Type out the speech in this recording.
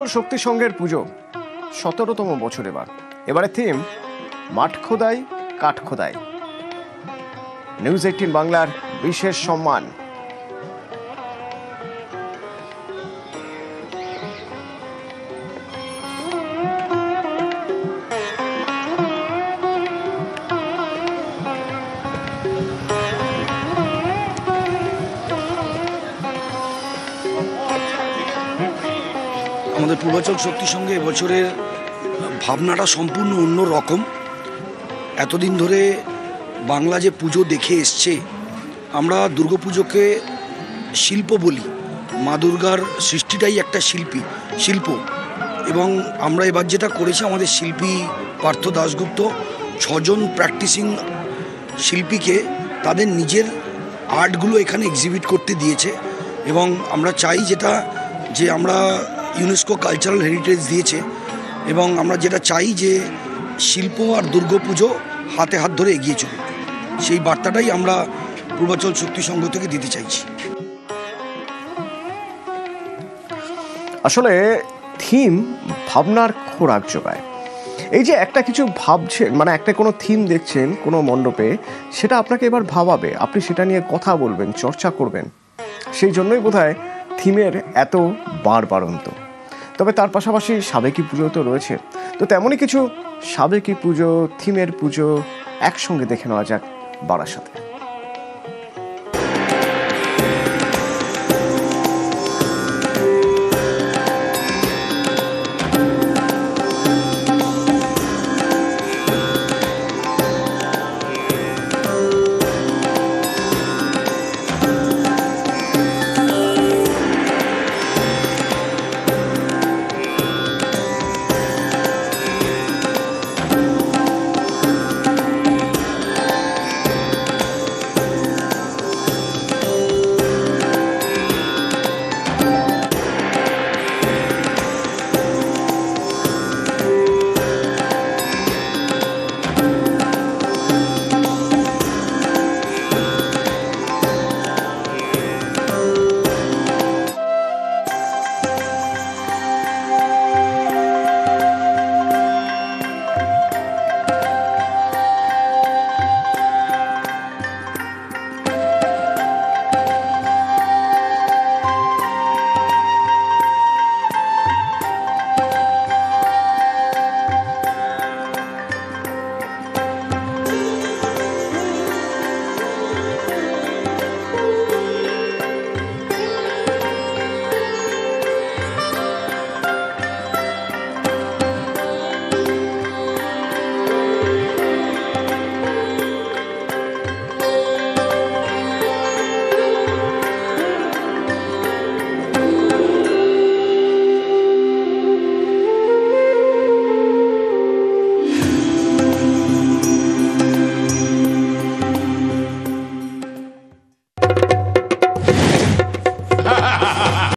শক্তি সংঘের পুজো 17তম বছর। এবারে থিম মাঠ খোদাই কাঠ খোদাই। নিউজ 18 বাংলার বিশেষ সম্মান। আমাদের পূর্বাচল শক্তি সংঘে এবছরের ভাবনাটা সম্পূর্ণ অন্য রকম। এতদিন ধরে বাংলা যে পুজো দেখে এসছে, আমরা দুর্গাপুজোকে শিল্প বলি। মা দুর্গার সৃষ্টিটাই একটা শিল্প। এবং আমরা এবার যেটা করেছি, আমাদের শিল্পী পার্থ দাশগুপ্ত 6 জন প্র্যাকটিসিং শিল্পীকে তাদের নিজের আর্টগুলো এখানে এক্সিবিট করতে দিয়েছে। এবং আমরা চাই যে আমরা ইউনেস্কো কালচারাল হেরিটেজ দিয়েছে, এবং আমরা যেটা চাই যে শিল্প আর দুর্গাপুজো হাতে হাত ধরে এগিয়ে চলুক। সেই বার্তাটাই আমরা পূর্বাচল শক্তি সংঘ থেকে দিতে চাইছি। আসলে থিম ভাবনার খোরাক যোগায়। এই যে একটা কিছু ভাবছেন, মানে একটা কোনো থিম দেখছেন কোনো মণ্ডপে, সেটা আপনাকে এবার ভাবাবে, আপনি সেটা নিয়ে কথা বলবেন, চর্চা করবেন। সেই জন্যই বোধহয় থিমের এত বাড়ন্ত। তবে তার পাশাপাশি সাবেকি পুজো তো রয়েছে। তো তেমনই কিছু সাবেকি পুজো, থিমের পুজো একসঙ্গে দেখে নেওয়া যাক বারাসাতে।